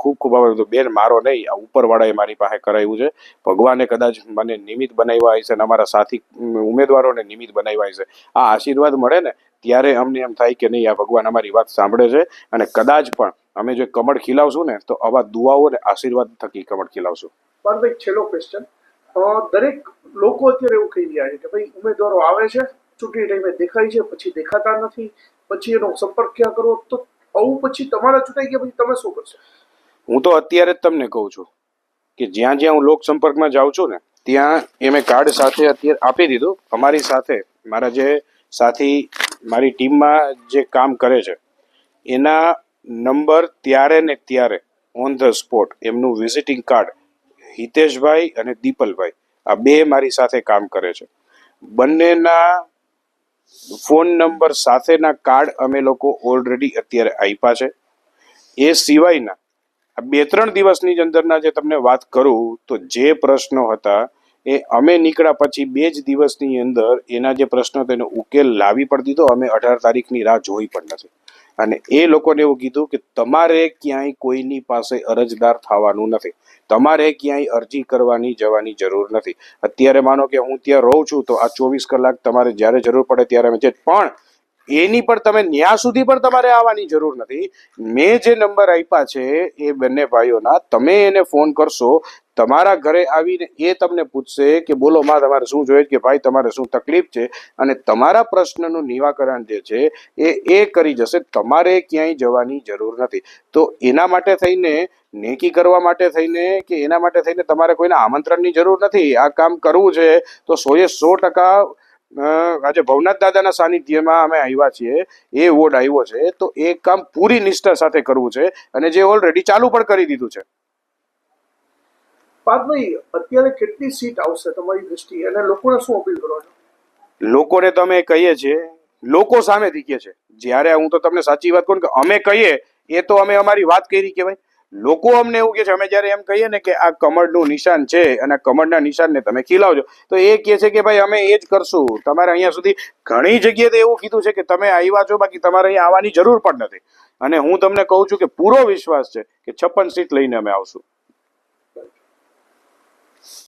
ખૂબ ખૂબ આભાર. તો બેન મારો નહીં, આ ઉપરવાળાએ મારી પાસે કરાવ્યું છે. ભગવાને કદાચ મને નિમિત્ત બનાવ્યા હશે અને અમારા સાથી ઉમેદવારોને નિમિત્ત બનાવ્યા હશે. આ આશીર્વાદ મળે ને ત્યારે અમને એમ થાય કે નહીં, આ ભગવાન અમારી વાત સાંભળે છે અને કદાચ પણ અમે જો કમળ ખીલાવશું ને તો આવા દુઆઓ ને આશીર્વાદ થકી કમળ ખીલાવશું. ભાઈ છેલ્લો ક્વેશ્ચન, દરેક લોકો અત્યારે એવું કહી રહ્યા છે કે ભાઈ ઉમેદવારો આવે છે, ચૂંટણી ટાઈમે દેખાય છે, પછી દેખાતા નથી, પછી એનો સંપર્ક ક્યાં કરવો, તો આવું પછી તમારા ચૂંટાઈ ગયા પછી તમે શું કરશો? હું તો અત્યારે જ તમને કહું છું કે જ્યાં જ્યાં હું લોક સંપર્કમાં જાઉં છું ને ત્યાં એ મેં કાર્ડ સાથે અત્યારે આપી દીધું. અમારી સાથે મારા જે સાથી મારી ટીમમાં જે કામ કરે છે એના નંબર ત્યારે ને ત્યારે ઓન ધ સ્પોટ એમનું વિઝિટિંગ કાર્ડ હિતેશભાઈ અને દીપલભાઈ આ બે મારી સાથે કામ કરે છે. બંનેના ફોન નંબર સાથેના કાર્ડ અમે લોકો ઓલરેડી અત્યારે આપ્યા છે. એ સિવાયના 2-3 દિવસની જ અંદરના જે તમને વાત કરું તો જે પ્રશ્નો હતા એ અમે નીકળ્યા પછી 2 જ દિવસની અંદર એના જે પ્રશ્નો તેનો ઉકેલ લાવી પણ દીધો. અમે 18 તારીખની રાહ જોઈ પણ નથી. અને એ લોકોને એવું કીધું કે તમારે ક્યાંય કોઈની પાસે અરજદાર થવાનું નથી, તમારે ક્યાંય અરજી કરવાની જવાની જરૂર નથી. અત્યારે માનો કે હું ત્યાં રહું છું તો આ 24 કલાક તમારે જ્યારે જરૂર પડે ત્યારે અમે પણ એની પર તમે ન્યા સુધી પણ તમારે આવવાની જરૂર નથી. મેં જે નંબર આપ્યા છે એ બંને ભાઈઓના તમે એને ફોન કરશો, તમારા ઘરે આવીને એ તમને પૂછશે કે બોલો માં તમારે શું જોઈએ કે ભાઈ તમારે શું તકલીફ છે અને તમારા પ્રશ્નનું નિરાકરણ જે છે એ કરી જશે. તમારે ક્યાંય જવાની જરૂર નથી. તો એના માટે થઈને નેકી કરવા માટે થઈને કે એના માટે થઈને તમારે કોઈના આમંત્રણની જરૂર નથી. આ કામ કરવું છે તો 100% આજે ભવનાથ દાદાના સાનિધ્યમાં અમે આવ્યા છીએ, એ વોર્ડ આવ્યો છે તો એ કામ પૂરી નિષ્ઠા સાથે કરવું છે અને જે ઓલરેડી ચાલુ પણ કરી દીધું છે. પાર્થભાઈ અત્યારે કેટલી સીટ આવશે તમારી દ્રષ્ટિએ અને લોકોને શું અપીલ કરો છો? લોકોને તો અમે કહીએ છીએ, લોકો સામેથી કહે છે. જ્યારે હું તો તમને સાચી વાત કહું કે અમે કહીએ એ તો અમે અમારી વાત કરી કે ભાઈ લોકો અમને એવું કહે છે. અમે જ્યારે એમ કહીએ ને કે આ કમળનું નિશાન છે અને આ કમળના નિશાનને તમે ખીલાવજો તો એ કહે છે કે ભાઈ અમે એ જ કરશું. તમારે અહીંયા સુધી ઘણી જગ્યાએ તો એવું કીધું છે કે તમે આવ્યા છો, બાકી તમારે અહીંયા આવવાની જરૂર પણ નથી. અને હું તમને કહું છું કે પૂરો વિશ્વાસ છે કે 56 સીટ લઈને અમે આવશું.